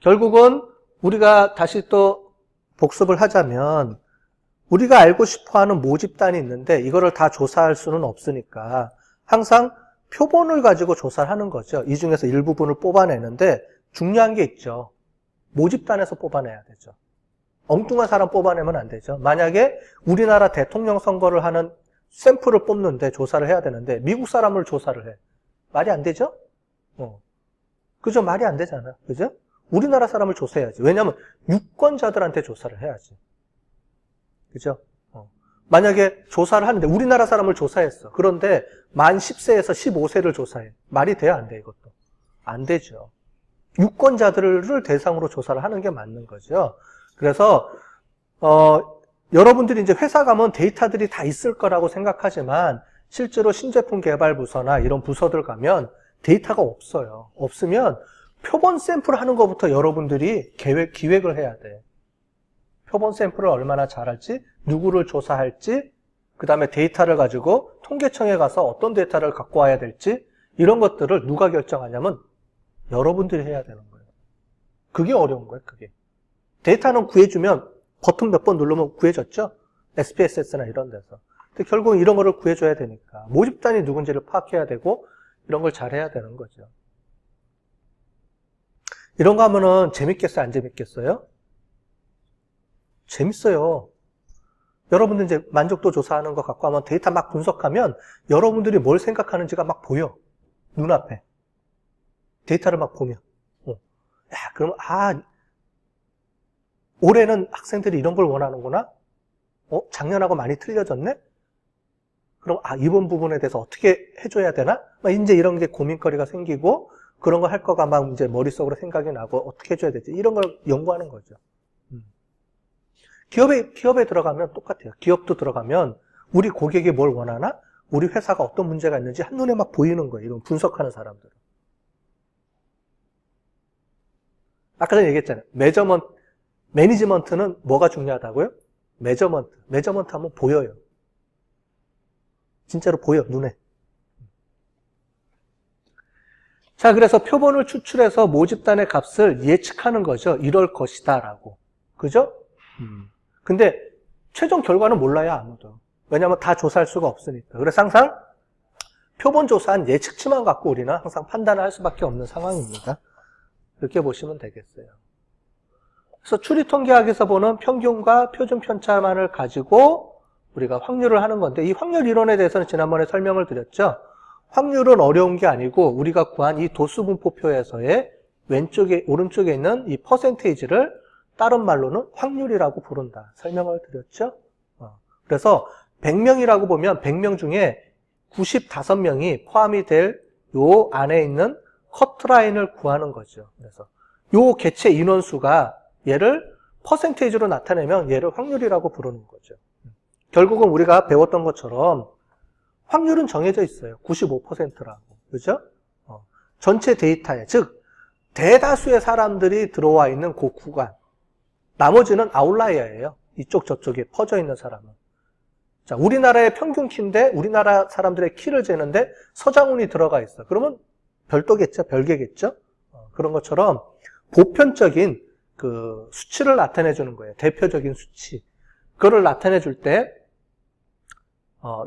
결국은 우리가 다시 또 복습을 하자면 우리가 알고 싶어하는 모집단이 있는데 이거를 다 조사할 수는 없으니까 항상 표본을 가지고 조사를 하는 거죠. 이 중에서 일부분을 뽑아내는데 중요한 게 있죠. 모집단에서 뽑아내야 되죠. 엉뚱한 사람 뽑아내면 안 되죠. 만약에 우리나라 대통령 선거를 하는 샘플을 뽑는데 조사를 해야 되는데 미국 사람을 조사를 해. 말이 안 되죠? 그죠? 말이 안 되잖아. 그죠? 우리나라 사람을 조사해야지. 왜냐하면 유권자들한테 조사를 해야지. 그죠? 만약에 조사를 하는데 우리나라 사람을 조사했어. 그런데 만 10세에서 15세를 조사해. 말이 돼야 안 돼, 이것도. 안 되죠. 유권자들을 대상으로 조사를 하는 게 맞는 거죠. 그래서 여러분들이 이제 회사 가면 데이터들이 다 있을 거라고 생각하지만 실제로 신제품 개발 부서나 이런 부서들 가면 데이터가 없어요. 없으면 표본 샘플 하는 것부터 여러분들이 기획을 해야 돼. 표본 샘플을 얼마나 잘할지, 누구를 조사할지, 그 다음에 데이터를 가지고 통계청에 가서 어떤 데이터를 갖고 와야 될지 이런 것들을 누가 결정하냐면 여러분들이 해야 되는 거예요. 그게 어려운 거예요. 그게. 데이터는 구해주면 버튼 몇 번 누르면 구해졌죠? SPSS나 이런 데서. 근데 결국은 이런 거를 구해줘야 되니까 모집단이 누군지를 파악해야 되고 이런 걸 잘해야 되는 거죠. 이런 거 하면은 재밌겠어요? 안 재밌겠어요? 재밌어요. 여러분들 이제 만족도 조사하는 거 갖고 하면 데이터 막 분석하면 여러분들이 뭘 생각하는지가 막 보여. 눈앞에. 데이터를 막 보면. 야, 그럼, 올해는 학생들이 이런 걸 원하는구나? 작년하고 많이 틀려졌네? 그럼, 이번 부분에 대해서 어떻게 해줘야 되나? 막 이제 이런 게 고민거리가 생기고, 그런 거 할 거가 막 이제 머릿속으로 생각이 나고, 어떻게 해줘야 되지? 이런 걸 연구하는 거죠. 기업에 들어가면 똑같아요. 기업도 들어가면, 우리 고객이 뭘 원하나? 우리 회사가 어떤 문제가 있는지 한눈에 막 보이는 거예요. 이런 분석하는 사람들은. 아까 전에 얘기했잖아요. 매니지먼트는 뭐가 중요하다고요? 매저먼트 하면 보여요. 진짜로 보여, 눈에. 자, 그래서 표본을 추출해서 모집단의 값을 예측하는 거죠. 이럴 것이다 라고. 그죠? 근데 최종 결과는 몰라요, 아무도. 왜냐하면 다 조사할 수가 없으니까. 그래서 항상 표본 조사한 예측치만 갖고 우리는 항상 판단을 할 수밖에 없는 상황입니다. 이렇게 보시면 되겠어요. 그래서 추리통계학에서 보는 평균과 표준 편차만을 가지고 우리가 확률을 하는 건데 이 확률 이론에 대해서는 지난번에 설명을 드렸죠. 확률은 어려운 게 아니고 우리가 구한 이 도수분포표에서의 오른쪽에 있는 이 퍼센테이지를 다른 말로는 확률이라고 부른다. 설명을 드렸죠. 그래서 100명이라고 보면 100명 중에 95명이 포함이 될 요 안에 있는 커트라인을 구하는 거죠. 그래서 요 개체 인원수가 얘를 퍼센테이지로 나타내면 얘를 확률이라고 부르는 거죠. 결국은 우리가 배웠던 것처럼 확률은 정해져 있어요. 95%라고. 그죠? 전체 데이터에, 즉 대다수의 사람들이 들어와 있는 그 구간. 나머지는 아웃라이어예요. 이쪽 저쪽에 퍼져 있는 사람은. 자, 우리나라의 평균 키인데 우리나라 사람들의 키를 재는데 서장훈이 들어가 있어. 그러면 별도겠죠? 별개겠죠? 그런 것처럼 보편적인 그 수치를 나타내 주는 거예요. 대표적인 수치. 그거를 나타내 줄 때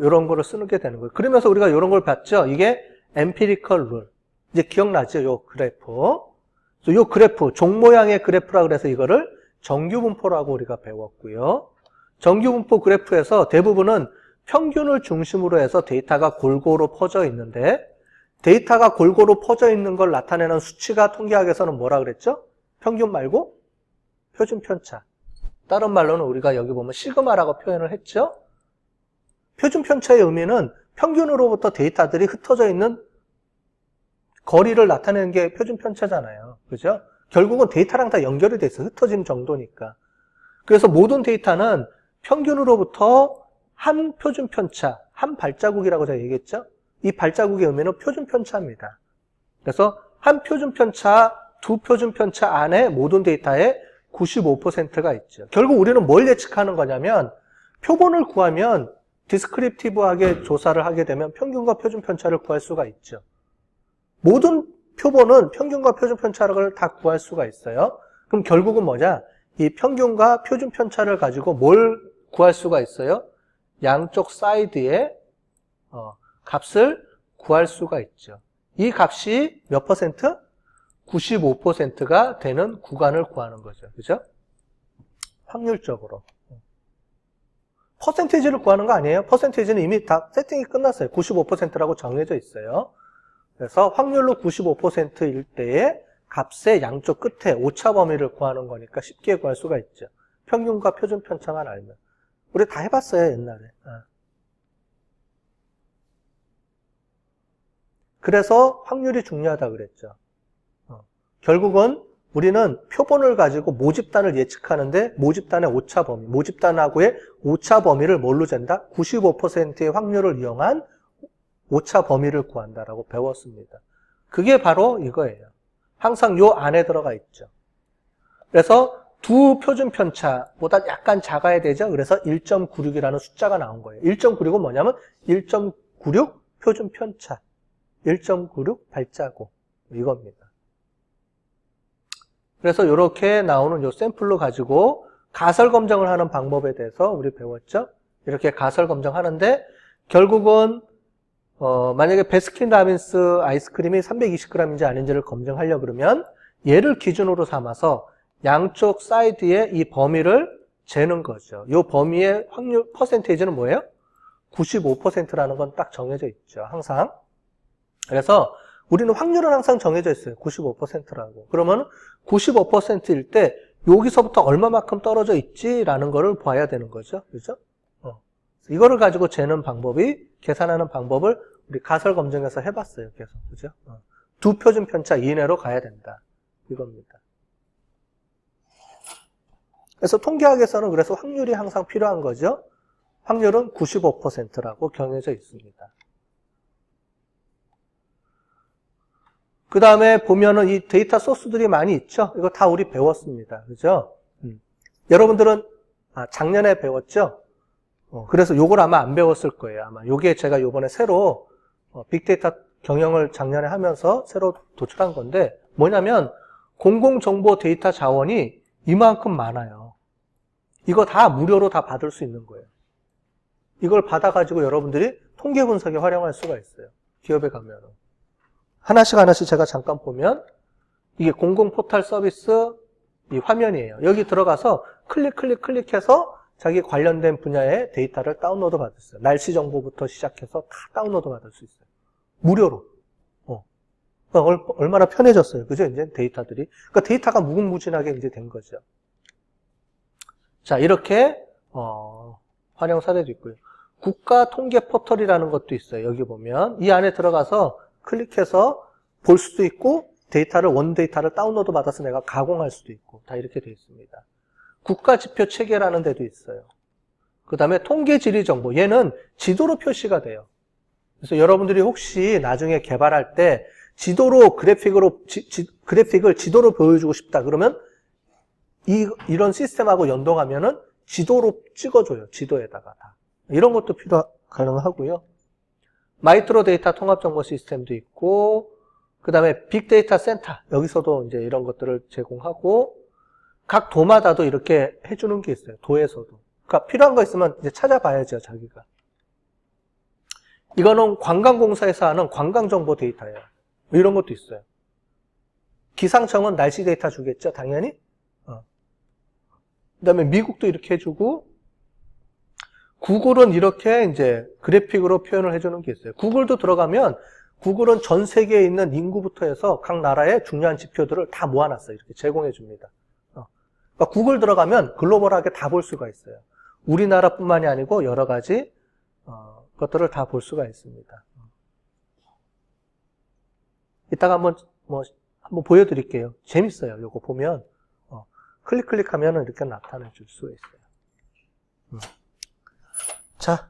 이런 거를 쓰게 되는 거예요. 그러면서 우리가 이런 걸 봤죠? 이게 empirical rule. 이제 기억나죠? 요 그래프. 요 그래프, 종 모양의 그래프라 그래서 이거를 정규분포라고 우리가 배웠고요. 정규분포 그래프에서 대부분은 평균을 중심으로 해서 데이터가 골고루 퍼져 있는데 데이터가 골고루 퍼져 있는 걸 나타내는 수치가 통계학에서는 뭐라 그랬죠? 평균 말고 표준 편차. 다른 말로는 우리가 여기 보면 시그마라고 표현을 했죠? 표준 편차의 의미는 평균으로부터 데이터들이 흩어져 있는 거리를 나타내는 게 표준 편차잖아요. 그죠? 결국은 데이터랑 다 연결이 돼 있어요. 흩어진 정도니까. 그래서 모든 데이터는 평균으로부터 한 표준 편차, 한 발자국이라고 제가 얘기했죠? 이 발자국의 의미는 표준 편차입니다. 그래서 한 표준 편차, 두 표준 편차 안에 모든 데이터의 95%가 있죠. 결국 우리는 뭘 예측하는 거냐면 표본을 구하면 디스크립티브하게 조사를 하게 되면 평균과 표준 편차를 구할 수가 있죠. 모든 표본은 평균과 표준 편차를 다 구할 수가 있어요. 그럼 결국은 뭐냐? 이 평균과 표준 편차를 가지고 뭘 구할 수가 있어요? 양쪽 사이드의 값을 구할 수가 있죠. 이 값이 몇 퍼센트? 95%가 되는 구간을 구하는 거죠. 그죠? 확률적으로. 퍼센테이지를 구하는 거 아니에요? 퍼센테이지는 이미 다 세팅이 끝났어요. 95%라고 정해져 있어요. 그래서 확률로 95%일 때의 값의 양쪽 끝에 오차 범위를 구하는 거니까 쉽게 구할 수가 있죠. 평균과 표준 편차만 알면. 우리 다 해봤어요, 옛날에. 그래서 확률이 중요하다 그랬죠. 결국은 우리는 표본을 가지고 모집단을 예측하는데 모집단의 오차 범위, 모집단하고의 오차 범위를 뭘로 잰다? 95%의 확률을 이용한 오차 범위를 구한다라고 배웠습니다. 그게 바로 이거예요. 항상 요 안에 들어가 있죠. 그래서 두 표준 편차보다 약간 작아야 되죠. 그래서 1.96이라는 숫자가 나온 거예요. 1.96은 뭐냐면 1.96 표준 편차, 1.96 발자국 이겁니다. 그래서 이렇게 나오는 요 샘플로 가지고 가설 검정을 하는 방법에 대해서 우리 배웠죠. 이렇게 가설 검정하는데 결국은 만약에 베스킨라빈스 아이스크림이 320g인지 아닌지를 검증하려고 그러면 얘를 기준으로 삼아서 양쪽 사이드의 이 범위를 재는 거죠. 이 범위의 확률 퍼센테이지는 뭐예요? 95%라는 건 딱 정해져 있죠. 항상. 그래서 우리는 확률은 항상 정해져 있어요. 95%라고. 그러면 95%일 때 여기서부터 얼마만큼 떨어져 있지라는 거를 봐야 되는 거죠. 그죠? 이거를 가지고 재는 방법이, 계산하는 방법을 우리 가설 검증에서 해봤어요. 계속. 그죠? 두 표준 편차 이내로 가야 된다. 이겁니다. 그래서 통계학에서는 그래서 확률이 항상 필요한 거죠. 확률은 95%라고 정해져 있습니다. 그 다음에 보면은 이 데이터 소스들이 많이 있죠? 이거 다 우리 배웠습니다. 그죠? 여러분들은, 작년에 배웠죠? 그래서 요걸 아마 안 배웠을 거예요. 아마 요게 제가 요번에 새로, 빅데이터 경영을 작년에 하면서 새로 도출한 건데, 뭐냐면, 공공정보 데이터 자원이 이만큼 많아요. 이거 다 무료로 다 받을 수 있는 거예요. 이걸 받아가지고 여러분들이 통계 분석에 활용할 수가 있어요. 기업에 가면은. 하나씩 제가 잠깐 보면 이게 공공 포털 서비스 이 화면이에요. 여기 들어가서 클릭해서 자기 관련된 분야의 데이터를 다운로드 받을 수 있어요. 날씨 정보부터 시작해서 다 다운로드 받을 수 있어요. 무료로. 얼마나 편해졌어요. 그죠? 이제 데이터들이. 그러니까 데이터가 무궁무진하게 이제 된 거죠. 자, 이렇게 활용 사례도 있고요. 국가 통계 포털이라는 것도 있어요. 여기 보면 이 안에 들어가서 클릭해서 볼 수도 있고 데이터를 원데이터를 다운로드 받아서 내가 가공할 수도 있고 다 이렇게 되어 있습니다. 국가지표 체계라는 데도 있어요. 그 다음에 통계지리정보 얘는 지도로 표시가 돼요. 그래서 여러분들이 혹시 나중에 개발할 때 지도로 그래픽을 지도로 보여주고 싶다 그러면 이런 시스템하고 연동하면은 지도로 찍어줘요. 지도에다가 다. 이런 것도 가능하고요. 마이트로 데이터 통합 정보 시스템도 있고, 그 다음에 빅데이터 센터, 여기서도 이제 이런 것들을 제공하고, 각 도마다도 이렇게 해주는 게 있어요. 도에서도. 그러니까 필요한 거 있으면 이제 찾아봐야죠, 자기가. 이거는 관광공사에서 하는 관광정보 데이터예요. 이런 것도 있어요. 기상청은 날씨 데이터 주겠죠, 당연히. 그 다음에 미국도 이렇게 해주고, 구글은 이렇게 이제 그래픽으로 표현을 해주는 게 있어요. 구글도 들어가면 구글은 전 세계에 있는 인구부터 해서 각 나라의 중요한 지표들을 다 모아놨어요. 이렇게 제공해 줍니다. 그러니까 구글 들어가면 글로벌하게 다 볼 수가 있어요. 우리나라뿐만이 아니고 여러 가지 것들을 다 볼 수가 있습니다. 이따가 한번 보여드릴게요. 재밌어요. 요거 보면 클릭하면 이렇게 나타내 줄 수가 있어요. 자.